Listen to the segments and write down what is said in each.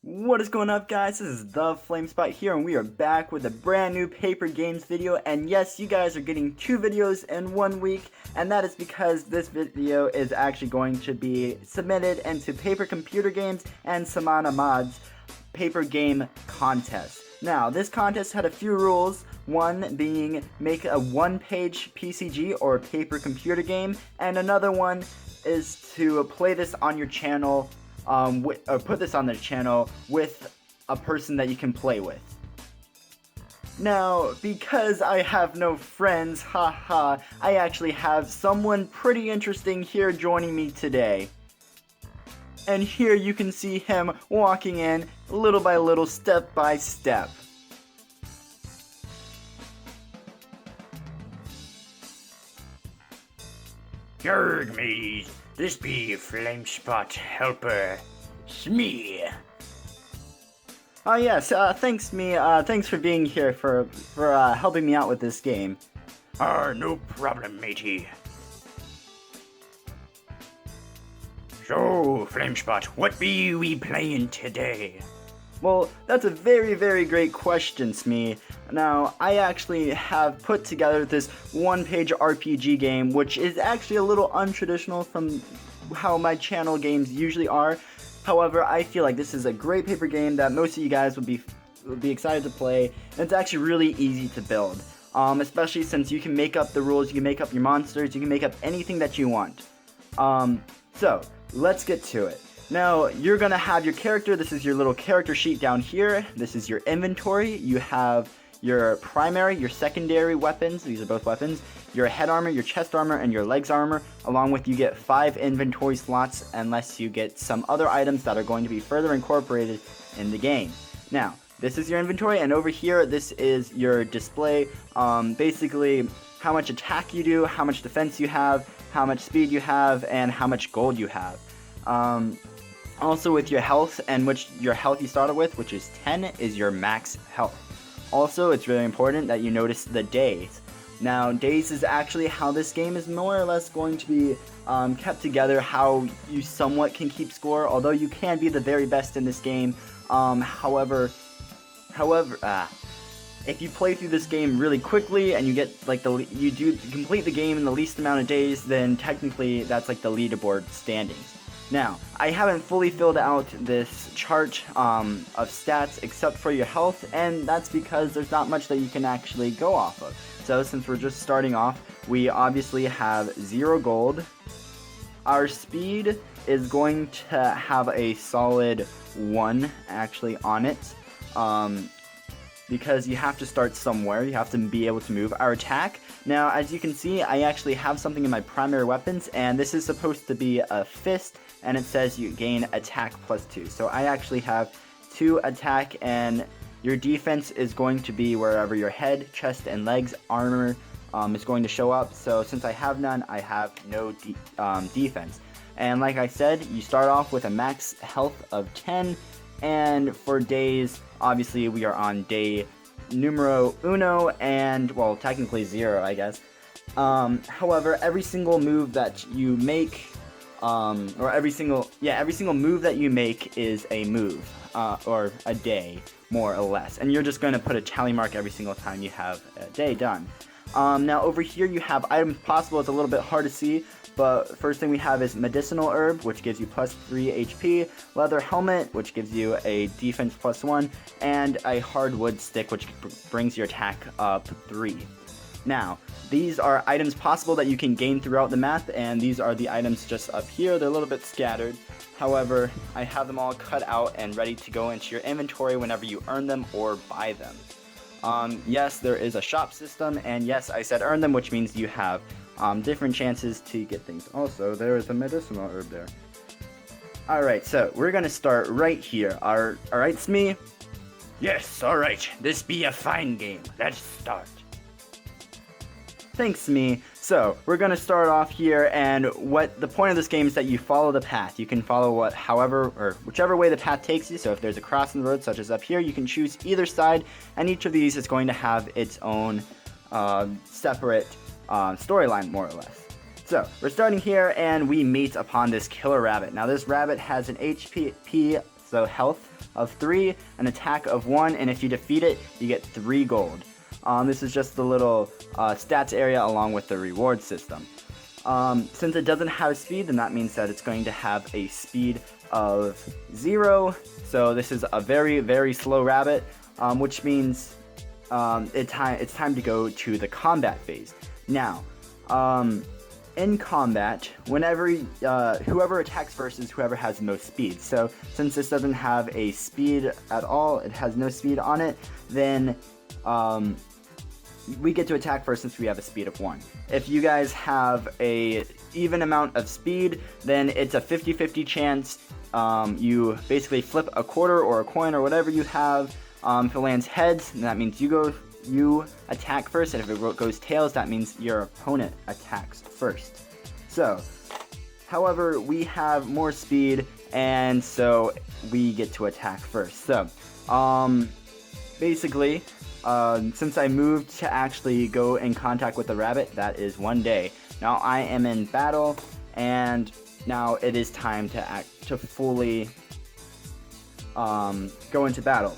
What is going up, guys? This is the Flamespot here, and we are back with a brand new paper games video. And yes, you guys are getting 2 videos in 1 week, and that is because this video is actually going to be submitted into Paper Computer Games and Salman Ahmad's paper game contest. Now, this contest had a few rules. One being make a 1-page PCG or paper computer game, and another one is to play this on your channel. Or put this on their channel with a person that you can play with. Now, because I have no friends, haha, I actually have someone pretty interesting here joining me today. And here you can see him walking in little by little, step by step. Yerg me, this be Flamespot helper, Smee. Oh yes, thanks for being here for helping me out with this game. No problem, matey. So, Flamespot, what be we playing today? Well, that's a very, very great question, Smee. Now, I actually have put together this 1-page RPG game, which is actually a little untraditional from how my channel games usually are. However, I feel like this is a great paper game that most of you guys would be excited to play, and it's actually really easy to build. Especially since you can make up the rules, you can make up your monsters, you can make up anything that you want. So, let's get to it. Now, you're gonna have your character. This is your little character sheet down here. This is your inventory. You have your primary, your secondary weapons. These are both weapons. Your head armor, your chest armor, and your legs armor. Along with, you get 5 inventory slots unless you get some other items that are going to be further incorporated in the game. Now, this is your inventory, and over here, this is your display. Basically, how much attack you do, how much defense you have, how much speed you have, and how much gold you have. Also with your health, and which your health you started with, which is 10, is your max health. Also, it's really important that you notice the days. Now, days is actually how this game is more or less going to be kept together, how you somewhat can keep score, although you can be the very best in this game. However, if you play through this game really quickly and you get like you complete the game in the least amount of days, then technically that's like the leaderboard standings. Now, I haven't fully filled out this chart of stats except for your health, and that's because there's not much that you can actually go off of. So since we're just starting off, we obviously have 0 gold. Our speed is going to have a solid 1 actually on it. Because you have to start somewhere, you have to be able to move. Our attack, now as you can see, I actually have something in my primary weapons, and this is supposed to be a fist, and it says you gain attack +2. So I actually have 2 attack, and your defense is going to be wherever your head, chest, and legs armor is going to show up. So since I have none, I have no defense. And like I said, you start off with a max health of 10, and for days, obviously we are on day numero uno, and well, technically 0, I guess. However, every single move that you make, or every single move that you make is a move, or a day, more or less. And you're just going to put a tally mark every single time you have a day done. Now over here you have items possible. It's a little bit hard to see, but first thing we have is medicinal herb, which gives you +3 HP, leather helmet, which gives you a defense +1, and a hardwood stick, which brings your attack up 3. Now, these are items possible that you can gain throughout the map, and these are the items just up here. They're a little bit scattered. However, I have them all cut out and ready to go into your inventory whenever you earn them or buy them. Yes, there is a shop system, and yes, I said earn them, which means you have different chances to get things. Also, there is a medicinal herb there. Alright, so we're gonna start right here. Alright, Smee? Yes, alright, this be a fine game. Let's start. Thanks, Smee. So, we're gonna start off here, and what the point of this game is that you follow the path. You can follow whichever way the path takes you. So if there's a cross in the road, such as up here, you can choose either side, and each of these is going to have its own separate storyline, more or less. So, we're starting here, and we meet upon this killer rabbit. Now, this rabbit has an HP So health of 3, an attack of 1, and if you defeat it, you get 3 gold. This is just the little stats area along with the reward system. Since it doesn't have speed, then that means that it's going to have a speed of 0. So this is a very, very slow rabbit, which means it's time to go to the combat phase. Now, in combat, whenever whoever attacks first is whoever has the most speed. So since this doesn't have a speed at all, it has no speed on it, then we get to attack first since we have a speed of 1. If you guys have a even amount of speed, then it's a 50-50 chance. You basically flip a quarter or a coin or whatever you have. If it lands heads, then that means you attack first, and if it goes tails, that means your opponent attacks first. So, however, we have more speed, and so we get to attack first. So, basically, since I moved to actually go in contact with the rabbit, that is 1 day. Now I am in battle, and now it is time to fully go into battle.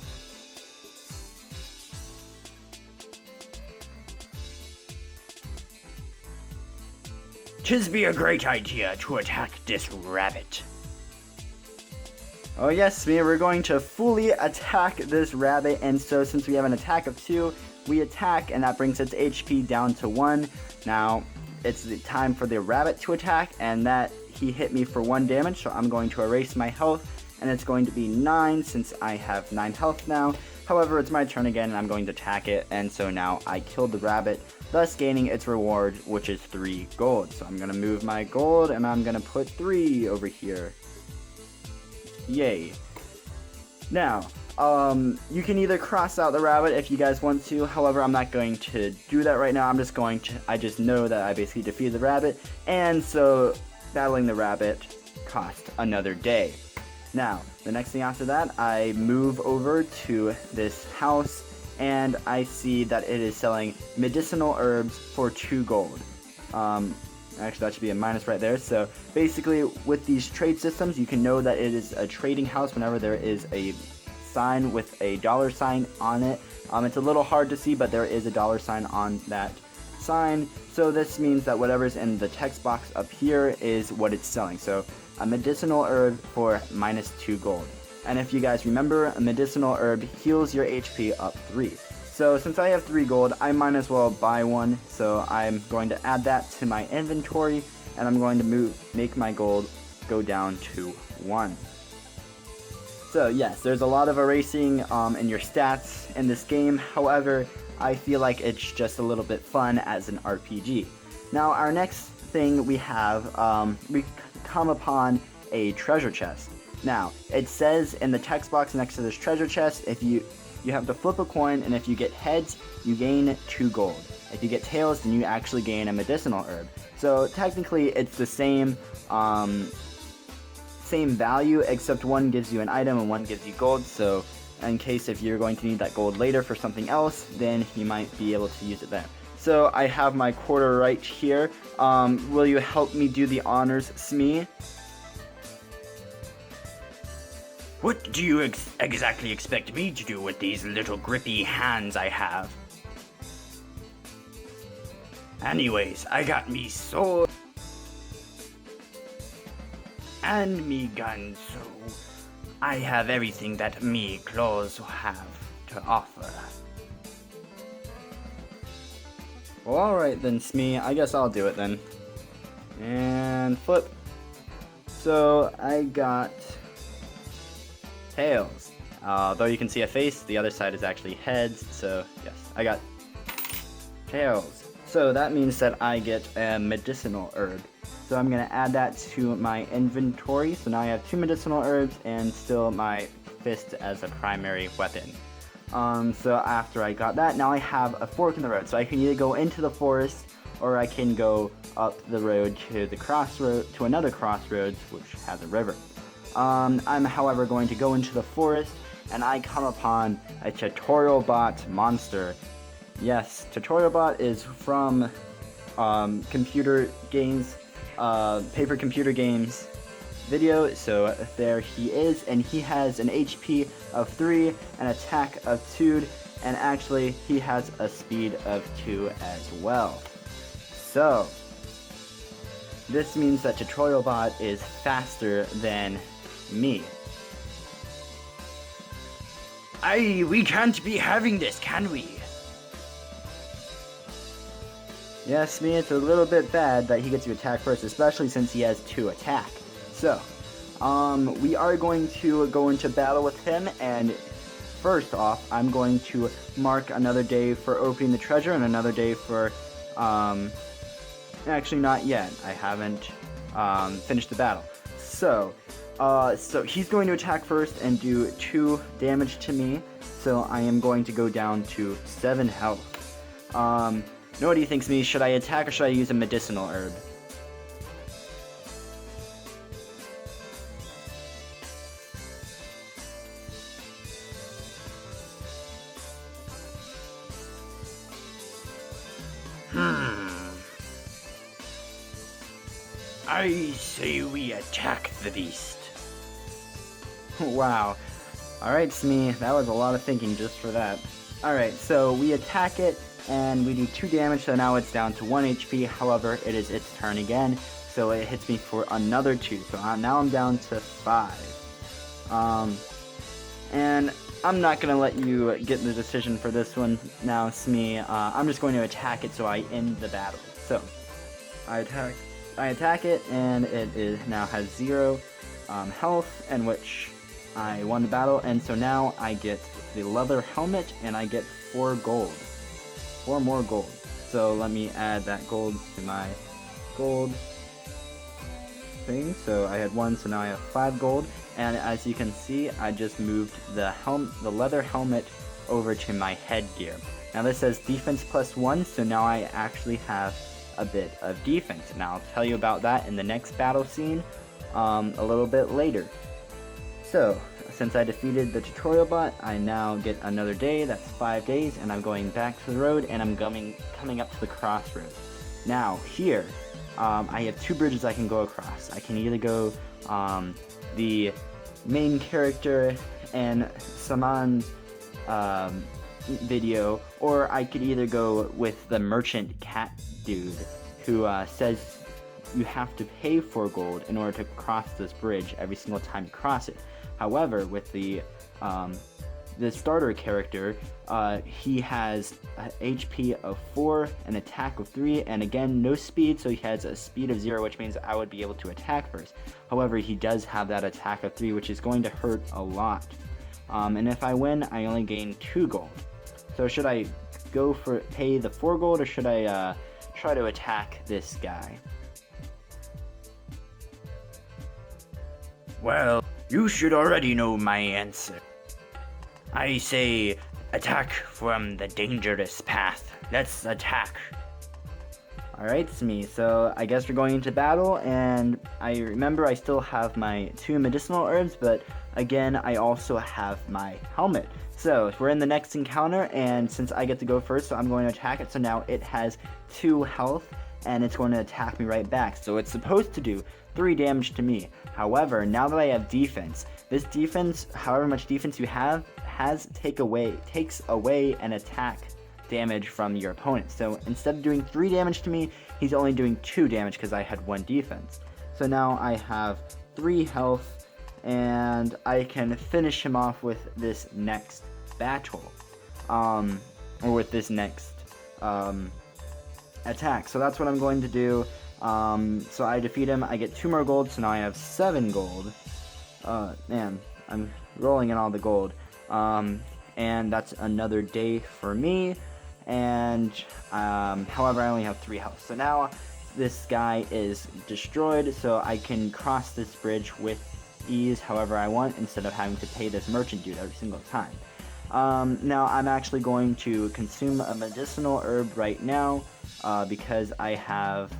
"'Tis be a great idea to attack this rabbit." Oh yes, we're going to fully attack this rabbit, and so since we have an attack of 2, we attack, and that brings its HP down to 1. Now, it's the time for the rabbit to attack, and that he hit me for 1 damage, so I'm going to erase my health, and it's going to be 9 since I have 9 health now. However, it's my turn again, and I'm going to attack it, and so now I killed the rabbit, thus gaining its reward, which is 3 gold. So I'm going to move my gold, and I'm going to put 3 over here. Yay. Now, you can either cross out the rabbit if you guys want to. However, I'm not going to do that right now. I just know that I basically defeated the rabbit, and so battling the rabbit cost another day. Now, the next thing after that, I move over to this house, and I see that it is selling medicinal herbs for 2 gold. Actually, that should be a minus right there. So basically, with these trade systems, you can know that it is a trading house whenever there is a sign with a $sign on it. It's a little hard to see, but there is a $sign on that sign. So this means that whatever's in the text box up here is what it's selling. So a medicinal herb for minus 2 gold. And if you guys remember, a medicinal herb heals your HP up 3. So since I have 3 gold, I might as well buy one. So I'm going to add that to my inventory, and I'm going to make my gold go down to 1. So yes, there's a lot of erasing in your stats in this game. However, I feel like it's just a little bit fun as an RPG. Now our next thing we have, we come upon a treasure chest. Now, it says in the text box next to this treasure chest, if you have to flip a coin, and if you get heads, you gain 2 gold. If you get tails, then you actually gain a medicinal herb. So technically, it's the same value, except one gives you an item and one gives you gold. So in case if you're going to need that gold later for something else, then you might be able to use it there. So I have my quarter right here. Will you help me do the honors, Smee? What do you exactly expect me to do with these little grippy hands I have? Anyways, I got me sword and me gun, so I have everything that me claws have to offer. Well, alright then, Smee. I guess I'll do it then. And flip. So I got tails. Though you can see a face, the other side is actually heads. So yes, I got tails. So that means that I get a medicinal herb. So I'm going to add that to my inventory. So now I have 2 medicinal herbs and still my fist as a primary weapon. So after I got that, now I have a fork in the road. So I can either go into the forest, or I can go up the road to the crossroad, to another crossroads, which has a river. I'm, however, going to go into the forest, and I come upon a tutorial bot monster. Yes, tutorial bot is from computer games, paper computer games, video. So there he is, and he has an HP of 3, an attack of 2, and actually he has a speed of 2 as well. So this means that Tutorial Bot is faster than me. We can't be having this, can we? Yes, me, it's a little bit bad that he gets to attack first, especially since he has 2 attack. So, we are going to go into battle with him, and first off, I'm going to mark another day for opening the treasure and another day for, actually not yet. I haven't, finished the battle. So he's going to attack first and do 2 damage to me, so I am going to go down to 7 health. What do you think, me? Should I attack or should I use a medicinal herb? I say we attack the beast. Wow. Alright, Smee, that was a lot of thinking just for that. Alright, so we attack it, and we do 2 damage, so now it's down to 1 HP. However, it is its turn again, so it hits me for another 2. So now I'm down to 5. And I'm not going to let you get the decision for this one now, Smee. I'm just going to attack it so I end the battle. So, I attack it, and it now has 0 health, in which I won the battle, and so now I get the leather helmet, and I get 4 gold. 4 more gold. So let me add that gold to my gold thing. So I had 1, so now I have 5 gold, and as you can see, I just moved the leather helmet over to my headgear. Now this says defense +1, so now I actually have a bit of defense, and I'll tell you about that in the next battle scene a little bit later. So, since I defeated the tutorial bot, I now get another day. That's 5 days, and I'm going back to the road, and I'm coming up to the crossroads. Now, here, I have 2 bridges I can go across. I can either go the main character and Salman's video, or I could either go with the merchant cat dude who says you have to pay 4 gold in order to cross this bridge every single time you cross it. However, with the starter character, he has an HP of 4, an attack of 3, and again, no speed, so he has a speed of 0, which means I would be able to attack first. However, he does have that attack of 3, which is going to hurt a lot. And if I win, I only gain 2 gold. So should I go for pay the 4 gold, or should I try to attack this guy? Well, you should already know my answer. I say attack from the dangerous path. Let's attack. Alright, Smee, so I guess we're going into battle, and I remember I still have my 2 medicinal herbs, but again, I also have my helmet. So, we're in the next encounter, and since I get to go first, so I'm going to attack it, so now it has 2 health, and it's going to attack me right back. So it's supposed to do 3 damage to me. However, now that I have defense, this defense, however much defense you have, takes away an attack damage from your opponent. So instead of doing 3 damage to me, he's only doing 2 damage because I had 1 defense. So now I have 3 health, and I can finish him off with this next battle, or with this next attack. So that's what I'm going to do. So I defeat him, I get 2 more gold, so now I have 7 gold. Man, I'm rolling in all the gold. And that's another day for me. And however, I only have 3 health. So now this guy is destroyed, so I can cross this bridge with ease however I want, instead of having to pay this merchant dude every single time. Now I'm actually going to consume a medicinal herb right now, because I have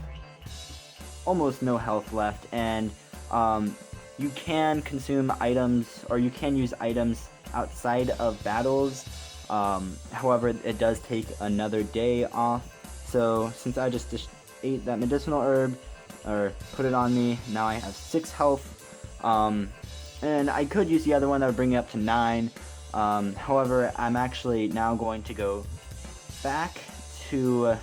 almost no health left, and you can consume items, or you can use items outside of battles. However, it does take another day off, so since I just ate that medicinal herb, or put it on me, now I have 6 health, And I could use the other one that would bring it up to 9. However, I'm actually now going to go back to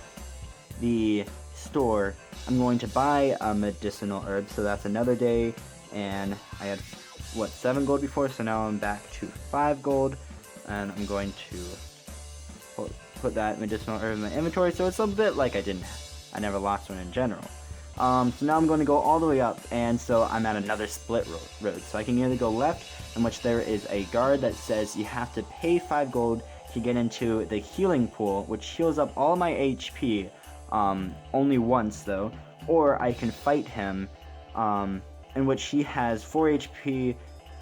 the store. I'm going to buy a medicinal herb, so that's another day, and I had, 7 gold before, so now I'm back to 5 gold, and I'm going to put that medicinal herb in my inventory, so it's a bit like I never lost one in general. So now I'm going to go all the way up, and so I'm at another split road. So I can either go left, in which there is a guard that says you have to pay 5 gold to get into the healing pool, which heals up all my HP, only once though, or I can fight him, in which he has 4 HP,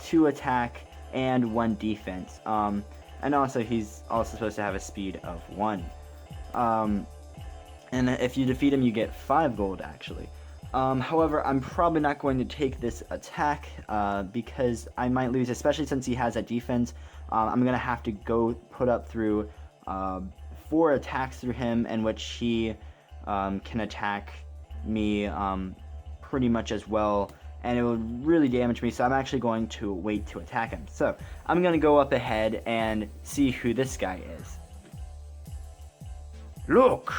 2 attack, and 1 defense, and also he's also supposed to have a speed of 1. And if you defeat him, you get 5 gold, actually. However, I'm probably not going to take this attack, because I might lose, especially since he has a defense. I'm going to have to go put up through 4 attacks through him, in which he can attack me pretty much as well, and it would really damage me, so I'm actually going to wait to attack him. So, I'm going to go up ahead and see who this guy is. Look!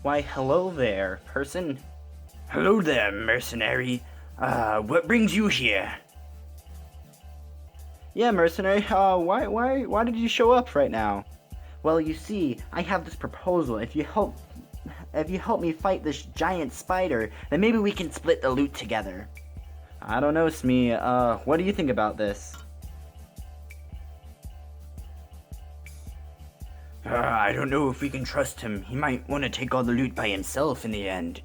Why, hello there, person. Hello there, mercenary. What brings you here? Yeah, mercenary, why did you show up right now? Well, you see, I have this proposal. If you help me fight this giant spider, then maybe we can split the loot together. I don't know, Smee. What do you think about this? I don't know if we can trust him. He might want to take all the loot by himself in the end.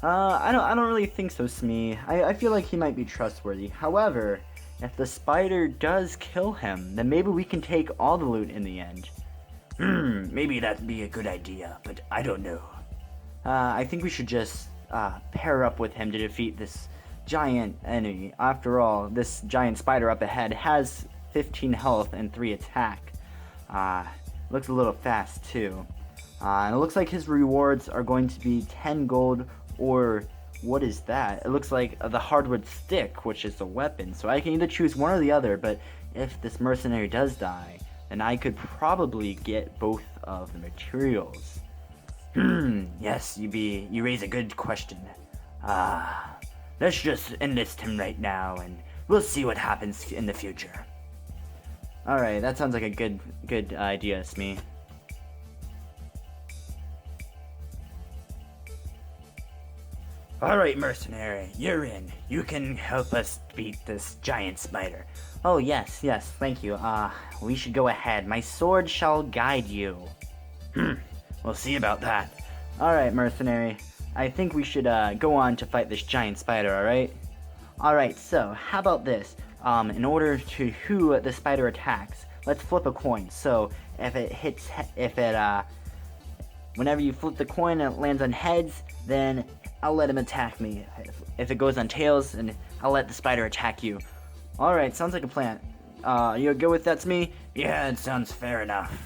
I don't really think so, Smee. I feel like he might be trustworthy. However, if the spider does kill him, then maybe we can take all the loot in the end. Maybe that'd be a good idea, but I don't know. I think we should just pair up with him to defeat this giant enemy. After all, this giant spider up ahead has 15 health and 3 attack. Looks a little fast too. And it looks like his rewards are going to be 10 gold, or what is that? It looks like the hardwood stick, which is a weapon. So I can either choose one or the other, but if this mercenary does die, then I could probably get both of the materials. Yes, you raise a good question. Let's just enlist him right now, and we'll see what happens in the future. Alright, that sounds like a good idea, Smee. Alright, mercenary, you're in. You can help us beat this giant spider. Oh, yes, thank you. We should go ahead. My sword shall guide you. We'll see about that. Alright, mercenary. I think we should go on to fight this giant spider, alright? Alright, so, how about this? In order to who the spider attacks, let's flip a coin. So, whenever you flip the coin and it lands on heads, then I'll let him attack me. If it goes on tails, and I'll let the spider attack you. Alright, sounds like a plan. You good with that, Smee? Yeah, it sounds fair enough.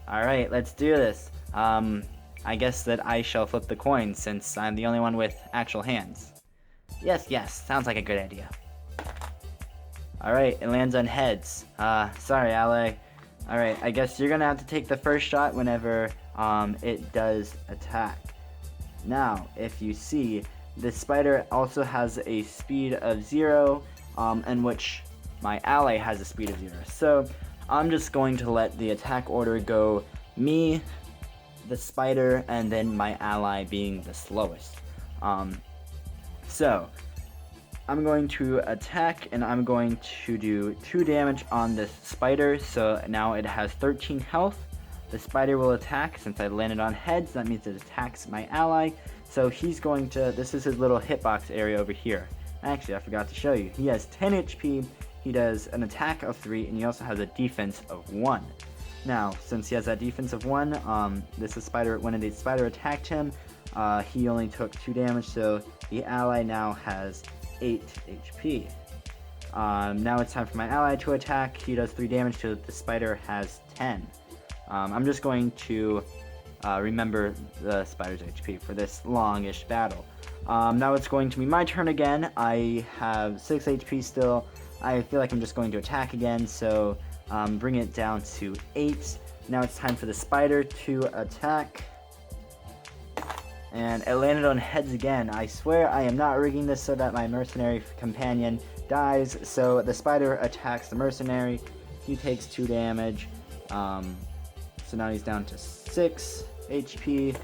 Alright, let's do this. I guess that I shall flip the coin, since I'm the only one with actual hands. Yes, sounds like a good idea. Alright, it lands on heads. Sorry, ally. Alright, I guess you're gonna have to take the first shot whenever, it does attack. Now, if you see, this spider also has a speed of 0, in which my ally has a speed of 0. So, I'm just going to let the attack order go me, the spider, and then my ally being the slowest. So, I'm going to attack, and I'm going to do 2 damage on this spider, so now it has 13 health. The spider will attack. Since I landed on heads, that means it attacks my ally, so he's going to, this is his little hitbox area over here. Actually, I forgot to show you. He has 10 HP, he does an attack of 3, and he also has a defense of 1. Now, since he has that defense of 1, when the spider attacked him, he only took 2 damage, so the ally now has 8 HP. Now it's time for my ally to attack. He does 3 damage, so the spider has 10. I'm just going to remember the spider's HP for this longish battle. Now it's going to be my turn again. I have 6 HP still. I feel like I'm just going to attack again, so bring it down to 8. Now it's time for the spider to attack. And it landed on heads again. I swear I am not rigging this so that my mercenary companion dies. So the spider attacks the mercenary. He takes 2 damage. So now he's down to 6 HP.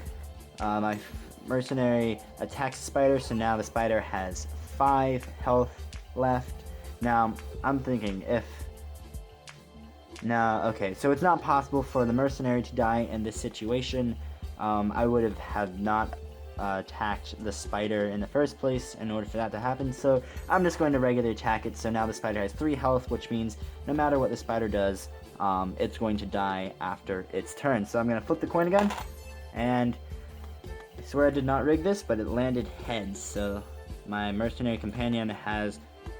My mercenary attacks the spider, so now the spider has 5 health left. Now, I'm thinking if... Now, okay, so it's not possible for the mercenary to die in this situation. I would have not attacked the spider in the first place in order for that to happen, so I'm just going to regularly attack it. So now the spider has 3 health, which means no matter what the spider does, it's going to die after its turn. So I'm going to flip the coin again, and I swear I did not rig this, but it landed heads, so my mercenary companion has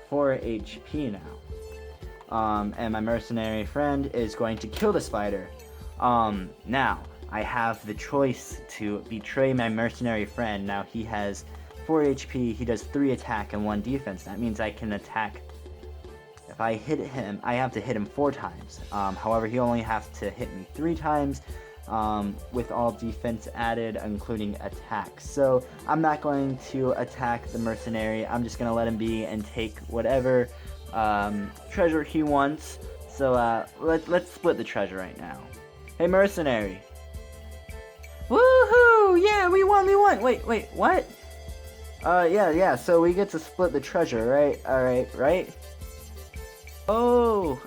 4 HP now. And my mercenary friend is going to kill the spider. Now, I have the choice to betray my mercenary friend. Now, he has 4 HP, he does 3 attack and 1 defense. That means I can attack... If I hit him, I have to hit him 4 times. However, he only has to hit me 3 times. With all defense added, including attacks. So I'm not going to attack the mercenary. I'm just going to let him be and take whatever treasure he wants. So let's split the treasure right now. Hey, mercenary. Woohoo! Yeah, we won! Wait, what? Yeah, so we get to split the treasure, right? Alright, right? Oh,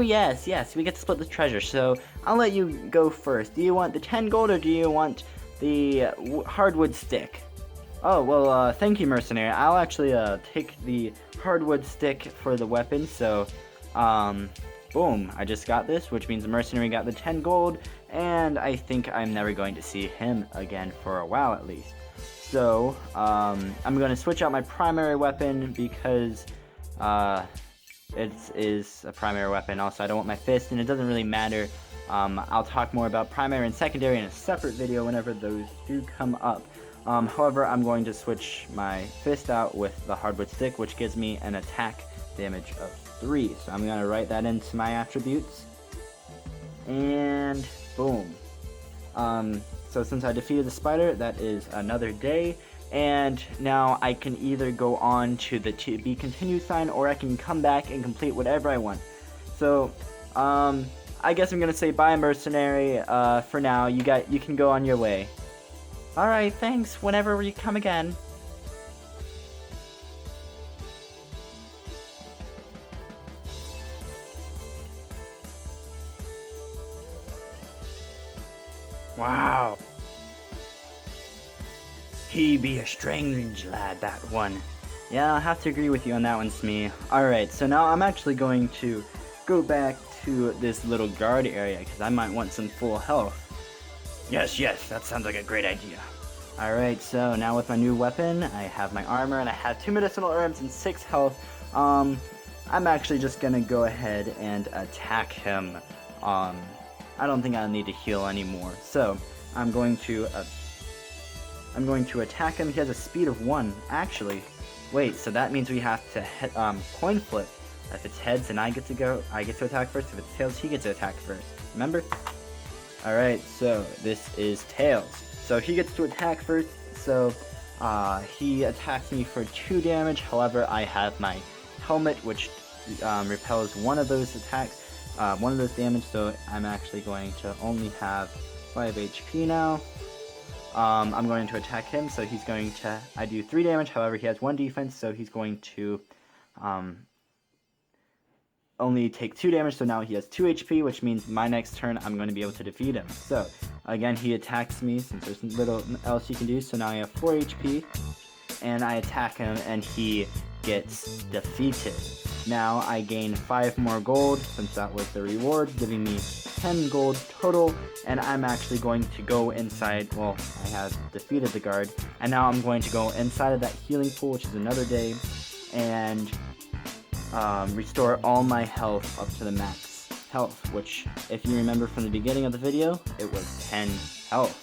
yes, we get to split the treasure, so I'll let you go first. Do you want the 10 gold, or do you want the hardwood stick? Oh, well, thank you, mercenary. I'll actually, take the hardwood stick for the weapon, so, boom, I just got this, which means the mercenary got the 10 gold, and I think I'm never going to see him again for a while, at least. So, I'm going to switch out my primary weapon, because, it is a primary weapon. Also, I don't want my fist, and it doesn't really matter. I'll talk more about primary and secondary in a separate video whenever those do come up. However, I'm going to switch my fist out with the hardwood stick, which gives me an attack damage of 3. So I'm going to write that into my attributes. And boom. So since I defeated the spider, that is another day. And now I can either go on to the to be continued sign, or I can come back and complete whatever I want. So, I guess I'm gonna say bye, mercenary. For now, you can go on your way. All right, thanks. Whenever you come again. Wow. He be a strange lad, that one. Yeah, I'll have to agree with you on that one, Smee. Alright, so now I'm actually going to go back to this little guard area, because I might want some full health. Yes, that sounds like a great idea. Alright, so now with my new weapon, I have my armor, and I have 2 medicinal herbs and 6 health. I'm actually just gonna go ahead and attack him. I don't think I'll need to heal anymore. So, I'm going to attack him. He has a speed of 1, actually. Wait, so that means we have to coin flip. If it's heads, then I get to attack first. If it's tails, he gets to attack first. Remember? Alright, so this is tails. So he gets to attack first. So he attacks me for 2 damage. However, I have my helmet, which repels one of those attacks, one of those damage. So I'm actually going to only have 5 HP now. I'm going to attack him, so he's going to... I do 3 damage, however, he has 1 defense, so he's going to only take 2 damage, so now he has 2 HP, which means my next turn I'm going to be able to defeat him. So, again, he attacks me, since there's little else you can do, so now I have 4 HP, and I attack him, and he gets defeated. Now I gain 5 more gold, since that was the reward, giving me 10 gold total, and I'm actually going to go inside. Well, I have defeated the guard, and now I'm going to go inside of that healing pool, which is another day, and restore all my health up to the max. health, which, if you remember from the beginning of the video, it was 10 health.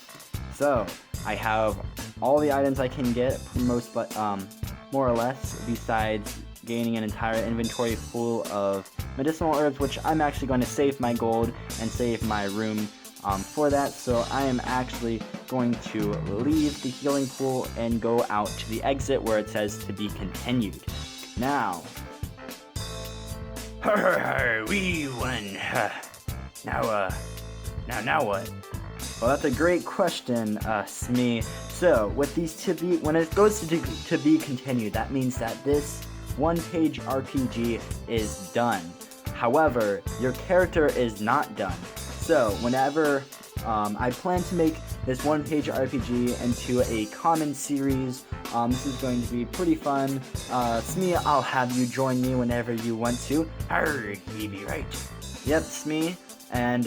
So I have all the items I can get, more or less, besides gaining an entire inventory full of medicinal herbs, which I'm actually going to save my gold and save my room for that. So I am actually going to leave the healing pool and go out to the exit where it says to be continued. Now, we won. Now what? well, that's a great question, Smee. So, with these when it goes to be continued, that means that this one-page RPG is done. However, your character is not done. So, whenever I plan to make this one-page RPG into a common series, this is going to be pretty fun. Smee, I'll have you join me whenever you want to. You be right. Yep, Smee. And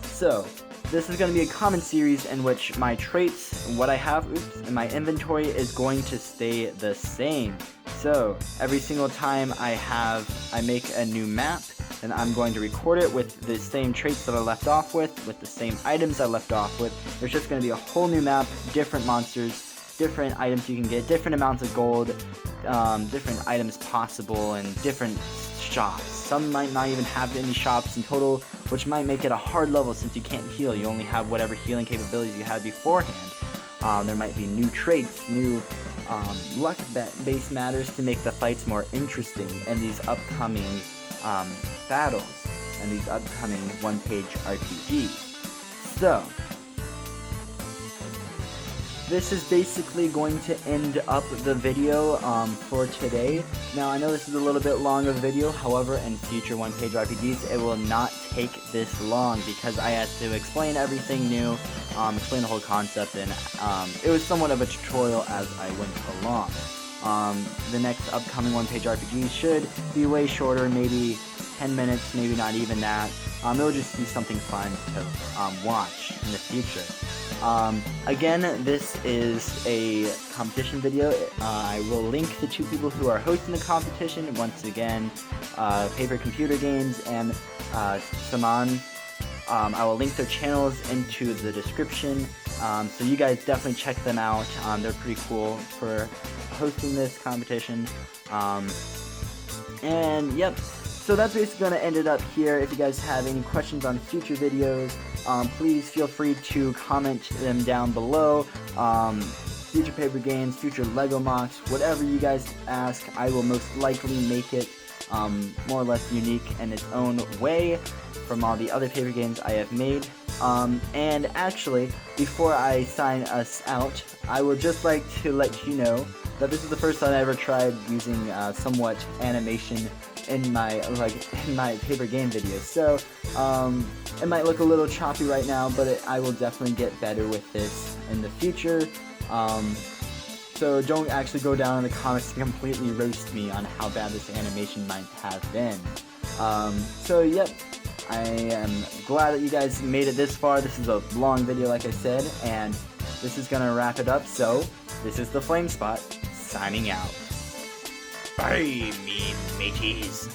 so this is going to be a common series in which my traits, what I have, in my inventory is going to stay the same. So every single time I make a new map, and I'm going to record it with the same traits that I left off with the same items I left off with. There's just going to be a whole new map, different monsters, different items you can get, different amounts of gold, different items possible, and different shops. Some might not even have any shops in total, which might make it a hard level since you can't heal. You only have whatever healing capabilities you had beforehand. There might be new traits, new luck-based matters to make the fights more interesting in these upcoming battles and these upcoming one-page RPGs. So, this is basically going to end up the video for today. Now, I know this is a little bit long of a video, however, in future one-page RPGs, it will not take this long because I had to explain everything new, explain the whole concept, and it was somewhat of a tutorial as I went along. The next upcoming one-page RPG should be way shorter, maybe 10 minutes, maybe not even that. It'll just be something fun to watch in the future. Again, this is a competition video. I will link the two people who are hosting the competition. Once again, Paper Computer Games and Salman. I will link their channels into the description, so you guys definitely check them out. They're pretty cool for hosting this competition. And yep, so that's basically going to end it up here. If you guys have any questions on future videos, please feel free to comment them down below. Future paper games, future Lego mocks, whatever you guys ask, I will most likely make it more or less unique in its own way from all the other paper games I have made. And actually, before I sign us out, I would just like to let you know that this is the first time I ever tried using somewhat animation in my paper game videos. So it might look a little choppy right now, but I will definitely get better with this in the future. So don't actually go down in the comments and completely roast me on how bad this animation might have been. So yep, I am glad that you guys made it this far. This is a long video, like I said, and this is gonna wrap it up. So this is the Flame Spot signing out. Bye, me mateys.